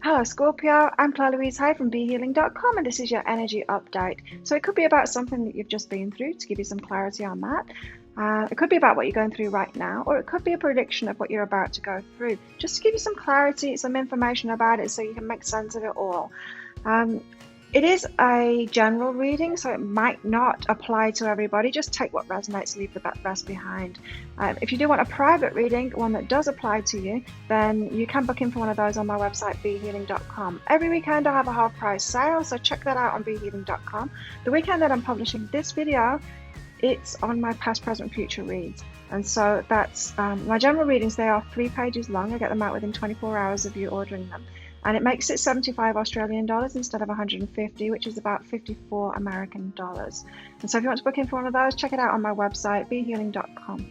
Hello Scorpio, I'm Claire Louise Hay from BeHealing.com and this is your energy update. So it could be about something that you've just been through to give you some clarity on that. It could be about what you're going through right now, or it could be a prediction of what you're about to go through, just to give you some clarity, some information about it so you can make sense of it all. It is a general reading, so it might not apply to everybody. Just take what resonates, leave the rest behind. If you do want a private reading, one that does apply to you, then you can book in for one of those on my website, behealing.com. Every weekend I have a half price sale, so check that out on behealing.com. The weekend that I'm publishing this video, it's on my past, present, future reads. And so that's my general readings. They are 3 pages long. I get them out within 24 hours of you ordering them. And it makes it 75 Australian dollars instead of 150, which is about 54 American dollars. And so if you want to book in for one of those, check it out on my website, behealing.com.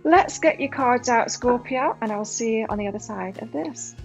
Let's get your cards out, Scorpio, and I'll see you on the other side of this.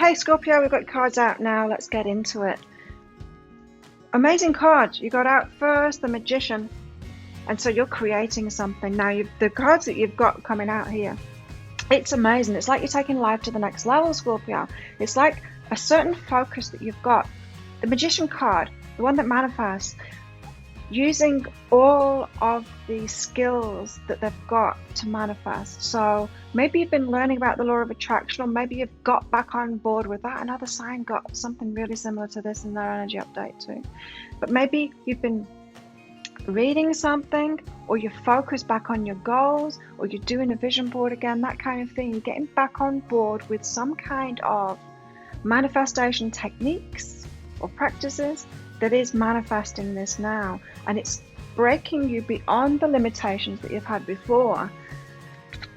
Okay, Scorpio, we've got cards out now. Let's get into it. Amazing card. You got out first, the Magician. And so you're creating something. Now, the cards that you've got coming out here, it's amazing. It's like you're taking life to the next level, Scorpio. It's like a certain focus that you've got. The Magician card, the one that manifests, using all of the skills that they've got to manifest. So maybe you've been learning about the law of attraction, or maybe you've got back on board with that. Another sign got something really similar to this in their energy update too. But maybe you've been reading something, or you're focused back on your goals, or you're doing a vision board again, that kind of thing. You're getting back on board with some kind of manifestation techniques or practices that is manifesting this now, and it's breaking you beyond the limitations that you've had before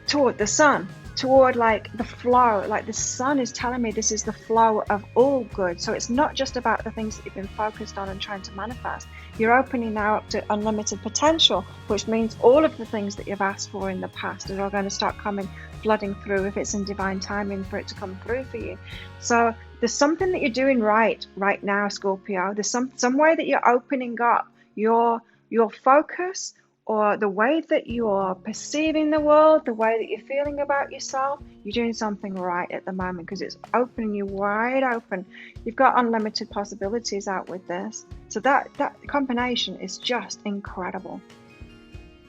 toward the sun, toward like the flow. Like the sun is telling me this is the flow of all good. So it's not just about the things that you've been focused on and trying to manifest. You're opening now up to unlimited potential, which means all of the things that you've asked for in the past are going to start coming flooding through if it's in divine timing for it to come through for you. So there's something that you're doing right now, Scorpio. There's some way that you're opening up your focus, or the way that you're perceiving the world, the way that you're feeling about yourself. You're doing something right at the moment because it's opening you wide open. You've got unlimited possibilities out with this. So that combination is just incredible.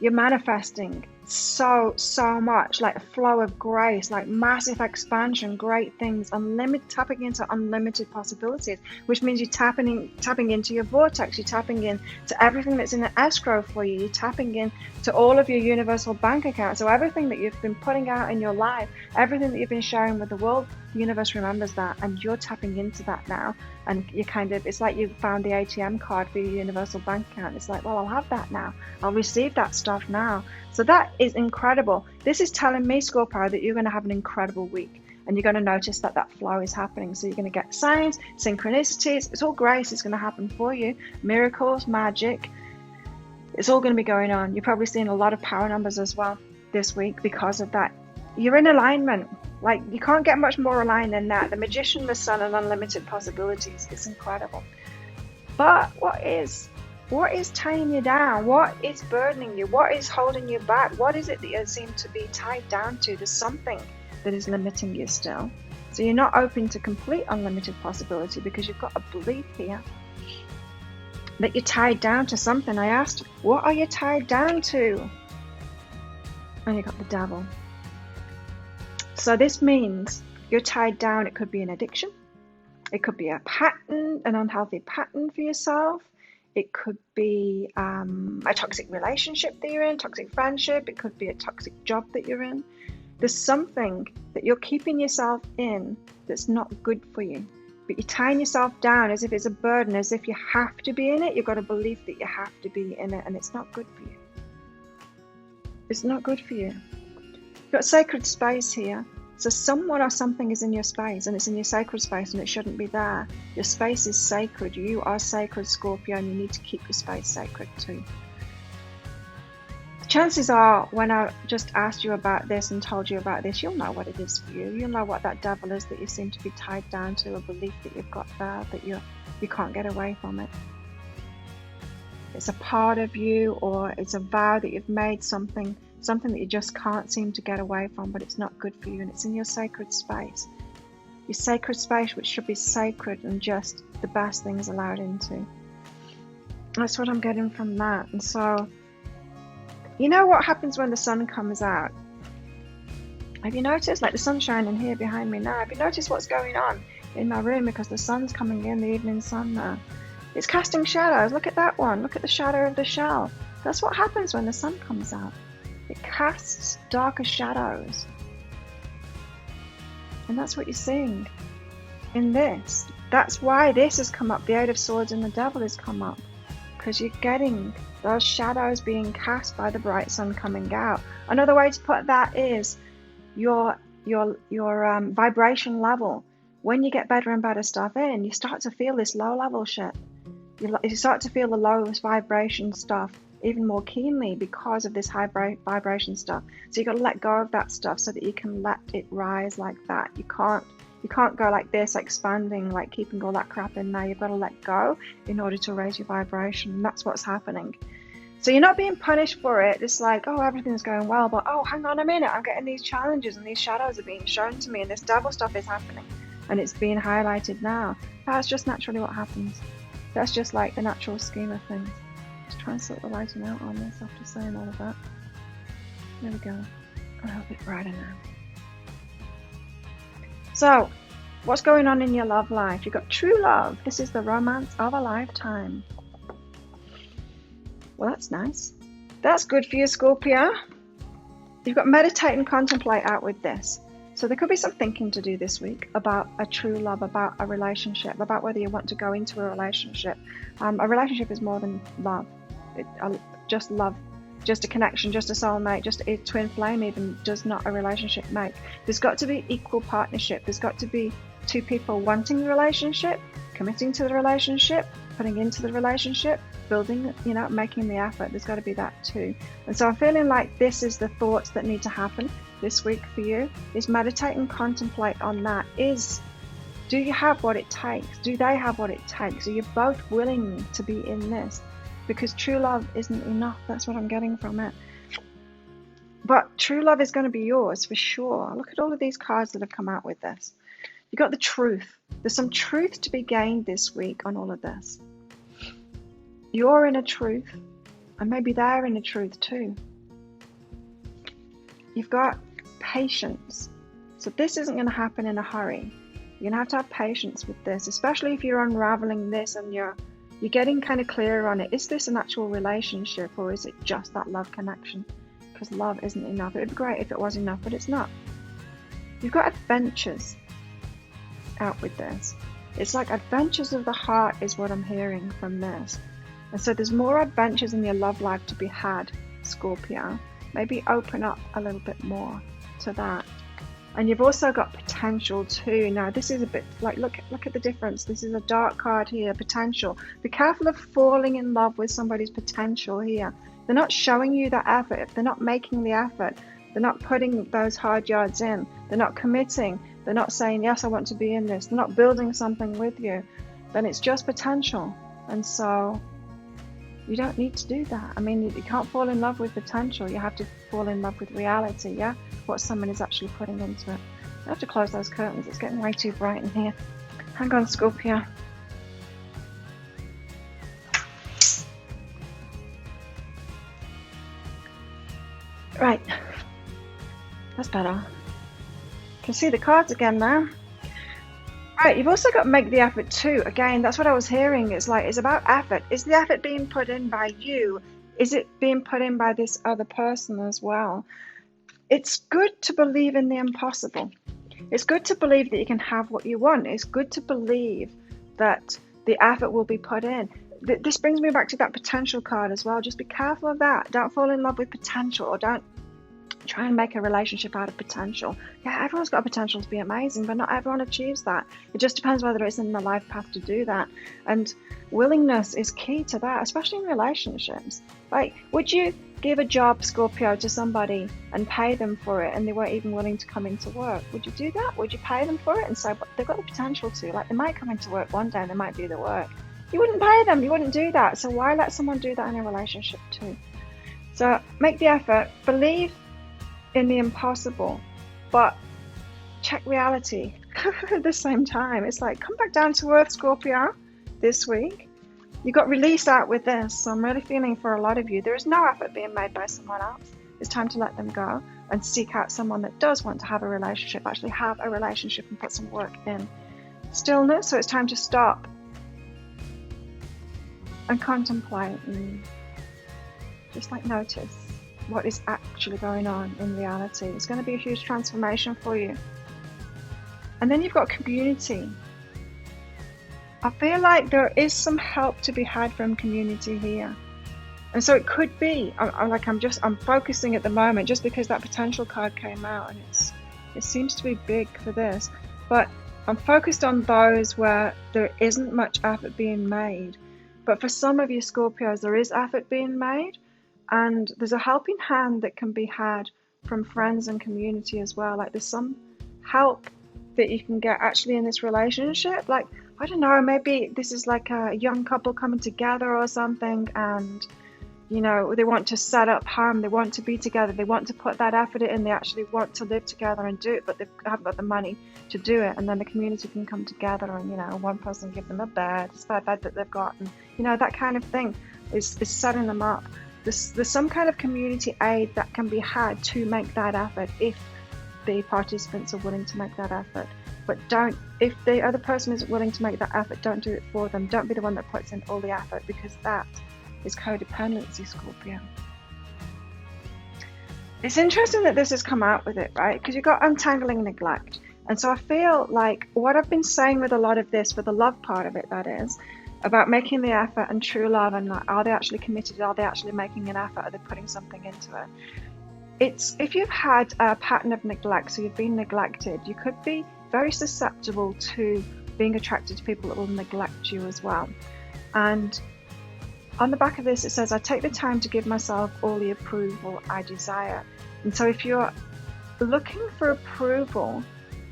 You're manifesting so much, like a flow of grace, like massive expansion, great things, tapping into unlimited possibilities, which means you're tapping into your vortex. You're tapping in to everything that's in the escrow for you. You're tapping in to all of your universal bank accounts. So everything that you've been putting out in your life, everything that you've been sharing with the world, the universe remembers that, and you're tapping into that now. And you it's like you found the ATM card for your universal bank account. It's like, well, I'll have that now. I'll receive that stuff now. So that is incredible. This is telling me, Scorpio, that you're going to have an incredible week, and you're going to notice that flow is happening. So you're going to get signs, synchronicities. It's all grace is going to happen for you. Miracles, magic. It's all going to be going on. You're probably seeing a lot of power numbers as well this week because of that. You're in alignment. Like, you can't get much more aligned than that. The magician, the sun, and unlimited possibilities. It's incredible. But what is tying you down? What is burdening you? What is holding you back? What is it that you seem to be tied down to? There's something that is limiting you still. So you're not open to complete unlimited possibility because you've got a belief here that you're tied down to something. I asked, what are you tied down to? And you got the devil. So this means you're tied down. It could be an addiction. It could be a pattern, an unhealthy pattern for yourself. It could be a toxic relationship that you're in, toxic friendship. It could be a toxic job that you're in. There's something that you're keeping yourself in that's not good for you. But you're tying yourself down as if it's a burden, as if you have to be in it. You've got a belief that you have to be in it, and it's not good for you. It's not good for you. You've got sacred space here. So someone or something is in your space, and it's in your sacred space, and it shouldn't be there. Your space is sacred. You are sacred, Scorpio, and you need to keep your space sacred too. Chances are, when I just asked you about this and told you about this, you'll know what it is for you. You'll know what that devil is that you seem to be tied down to, a belief that you've got there, that you can't get away from it. It's a part of you, or it's a vow that you've made, something that you just can't seem to get away from, but it's not good for you, and it's in your sacred space. Your sacred space, which should be sacred and just the best things allowed into. That's what I'm getting from that. And so, you know what happens when the sun comes out? Have you noticed? Like, the sun's shining here behind me now. Have you noticed what's going on in my room? Because the sun's coming in, the evening sun now. It's casting shadows. Look at that one. Look at the shadow of the shell. That's what happens when the sun comes out. It casts darker shadows. And that's what you're seeing in this. That's why this has come up. The Eight of Swords and the Devil has come up. Because you're getting those shadows being cast by the bright sun coming out. Another way to put that is your vibration level. When you get better and better stuff in, you start to feel this low level shit. You start to feel the lowest vibration stuff even more keenly because of this high vibration stuff. So you've got to let go of that stuff so that you can let it rise like that. You can't go like this, expanding, like keeping all that crap in there. You've got to let go in order to raise your vibration, and that's what's happening. So you're not being punished for it. It's like, oh, everything's going well, but oh, hang on a minute, I'm getting these challenges and these shadows are being shown to me, and this devil stuff is happening, and it's being highlighted now. That's just naturally what happens. That's just like the natural scheme of things. Just try and sort the lighting out on this after saying all of that. There we go. A little bit brighter now. So, what's going on in your love life? You've got true love. This is the romance of a lifetime. Well, that's nice. That's good for you, Scorpio. You've got meditate and contemplate out with this. So there could be some thinking to do this week about a true love, about a relationship, about whether you want to go into a relationship. A relationship is more than love. Just love just a connection, just a soulmate, just a twin flame even does not a relationship make. There's got to be equal partnership. There's got to be two people wanting the relationship, committing to the relationship, putting into the relationship, building, making the effort. There's got to be that too. And so I'm feeling like this is the thoughts that need to happen this week for you, is meditate and contemplate on that. Do you have what it takes? Do they have what it takes? Are you both willing to be in this? Because true love isn't enough. That's what I'm getting from it. But true love is going to be yours for sure. Look at all of these cards that have come out with this. You got the truth. There's some truth to be gained this week on all of this. You're in a truth, and maybe they're in a truth too. You've got patience. So this isn't going to happen in a hurry. You're going to have patience with this, especially if you're unraveling this and you're getting kind of clearer on it. Is this an actual relationship, or is it just that love connection? Because love isn't enough. It would be great if it was enough, but it's not. You've got adventures out with this. It's like adventures of the heart is what I'm hearing from this. And so there's more adventures in your love life to be had, Scorpio. Maybe open up a little bit more to that. And you've also got potential too. Now this is a bit like, look at the difference. This is a dark card here, potential. Be careful of falling in love with somebody's potential here. They're not showing you that effort. If they're not making the effort, they're not putting those hard yards in, they're not committing, they're not saying, yes, I want to be in this, they're not building something with you, then it's just potential. And so you don't need to do that. I mean, you can't fall in love with potential. You have to fall in love with reality, yeah? What someone is actually putting into it. I have to close those curtains. It's getting way too bright in here. Hang on, Scorpio. Right. That's better. You can see the cards again now. Right, you've also got to make the effort too. Again, that's what I was hearing. It's about effort. Is the effort being put in by you? Is it being put in by this other person as well? It's good to believe in the impossible. It's good to believe that you can have what you want. It's good to believe that the effort will be put in. This brings me back to that potential card as well. Just be careful of that. Don't fall in love with potential, or don't try and make a relationship out of potential. Yeah, everyone's got a potential to be amazing, but not everyone achieves that. It just depends whether it's in the life path to do that. And willingness is key to that, especially in relationships. Like, would you give a job, Scorpio, to somebody and pay them for it and they weren't even willing to come into work? Would you do that? Would you pay them for it and say, but they've got the potential to? Like, they might come into work one day and they might do the work. You wouldn't pay them. You wouldn't do that. So why let someone do that in a relationship too? So make the effort. Believe in the impossible, but check reality at the same time. It's like, come back down to earth, Scorpio, this week. You got released out with this, so I'm really feeling for a lot of you. There is no effort being made by someone else. It's time to let them go and seek out someone that does want to have a relationship, actually have a relationship and put some work in. Stillness, so it's time to stop and contemplate and just like notice what is actually going on in reality. It's going to be a huge transformation for you. And then you've got community. I feel like there is some help to be had from community here. And so it could be, I'm focusing at the moment just because that potential card came out, and it seems to be big for this. But I'm focused on those where there isn't much effort being made. But for some of you Scorpios, there is effort being made. And there's a helping hand that can be had from friends and community as well. Like, there's some help that you can get actually in this relationship. Like, I don't know, maybe this is like a young couple coming together or something, and they want to set up home, they want to be together, they want to put that effort in, they actually want to live together and do it, but they haven't got the money to do it. And then the community can come together and one person give them a spare bed that they've got, and that kind of thing is setting them up. There's some kind of community aid that can be had to make that effort if the participants are willing to make that effort. But if the other person isn't willing to make that effort, don't do it for them. Don't be the one that puts in all the effort, because that is codependency, Scorpio. It's interesting that this has come out with it, right? Because you've got untangling neglect. And so I feel like what I've been saying with a lot of this, for the love part of it, that is, about making the effort and true love, and like, are they actually committed? Are they actually making an effort? Are they putting something into it? It's if you've had a pattern of neglect, so you've been neglected, you could be very susceptible to being attracted to people that will neglect you as well. And on the back of this, it says, I take the time to give myself all the approval I desire. And so if you're looking for approval,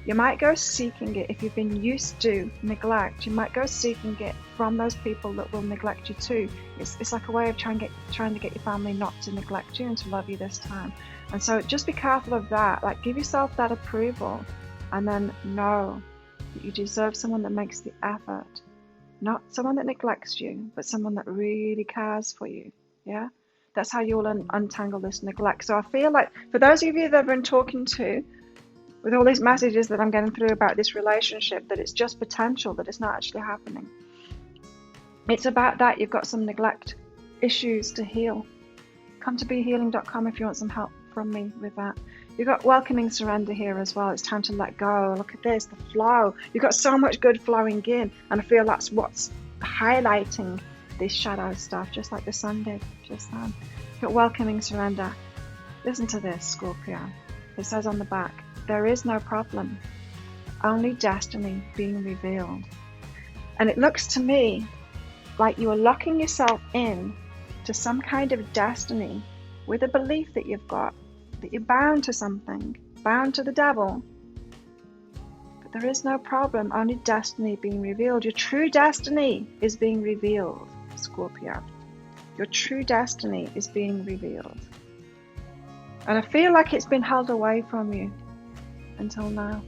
you might go seeking it. If you've been used to neglect, you might go seeking it from those people that will neglect you too. It's like a way of trying to get your family not to neglect you and to love you this time. And so just be careful of that. Like, give yourself that approval, and then know that you deserve someone that makes the effort. Not someone that neglects you, but someone that really cares for you. Yeah? That's how you'll untangle this neglect. So I feel like for those of you that I've been talking to, with all these messages that I'm getting through about this relationship, that it's just potential, that it's not actually happening. It's about that. You've got some neglect issues to heal. Come to BeHealing.com if you want some help from me with that. You've got welcoming surrender here as well. It's time to let go. Look at this, the flow. You've got so much good flowing in, and I feel that's what's highlighting this shadow stuff, just like the sun did just then. You've got welcoming surrender. Listen to this, Scorpio. It says on the back, there is no problem, only destiny being revealed. And it looks to me like you are locking yourself in to some kind of destiny with a belief that you've got, that you're bound to something, bound to the devil. But there is no problem, only destiny being revealed. Your true destiny is being revealed, Scorpio. Your true destiny is being revealed. And I feel like it's been held away from you until now.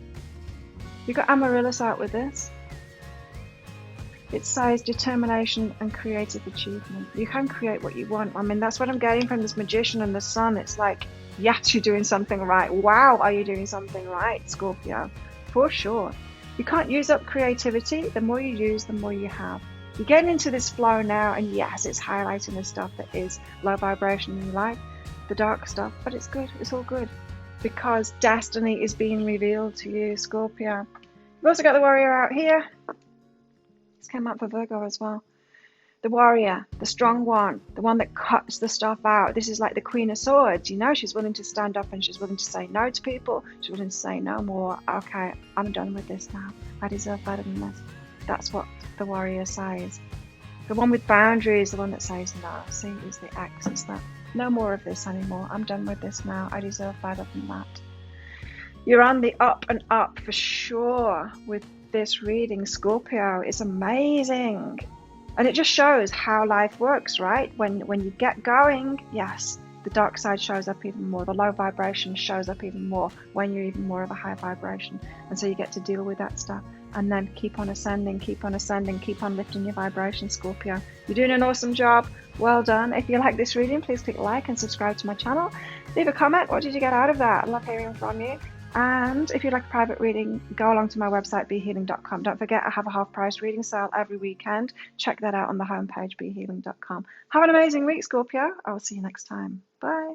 You got Amaryllis out with this. It says determination and creative achievement. You can create what you want. I mean, that's what I'm getting from this Magician and the Sun. It's like, yes, you're doing something right. Wow, are you doing something right, Scorpio? For sure. You can't use up creativity. The more you use, the more you have. You're getting into this flow now, and yes, it's highlighting the stuff that is low vibration in your life, the dark stuff, but it's good. It's all good. Because destiny is being revealed to you, Scorpio. We've also got the Warrior out here. This came out for Virgo as well. The Warrior, the strong one, the one that cuts the stuff out. This is like the Queen of Swords. You know, she's willing to stand up and she's willing to say no to people. She's willing to say no more. Okay, I'm done with this now. I deserve better than this. That's what the Warrior says. The one with boundaries, the one that says no. See, is the X. It's that. No more of this anymore. I'm done with this now. I deserve better than that. You're on the up and up for sure with this reading, Scorpio. It's amazing. And it just shows how life works, right? When you get going, yes, the dark side shows up even more. The low vibration shows up even more when you're even more of a high vibration. And so you get to deal with that stuff. And then keep on ascending, keep on ascending, keep on lifting your vibration, Scorpio. You're doing an awesome job. Well done. If you like this reading, please click like and subscribe to my channel. Leave a comment. What did you get out of that? I love hearing from you. And if you'd like a private reading, go along to my website, BeHealing.com. Don't forget, I have a half-price reading sale every weekend. Check that out on the homepage, BeHealing.com. Have an amazing week, Scorpio. I will see you next time. Bye.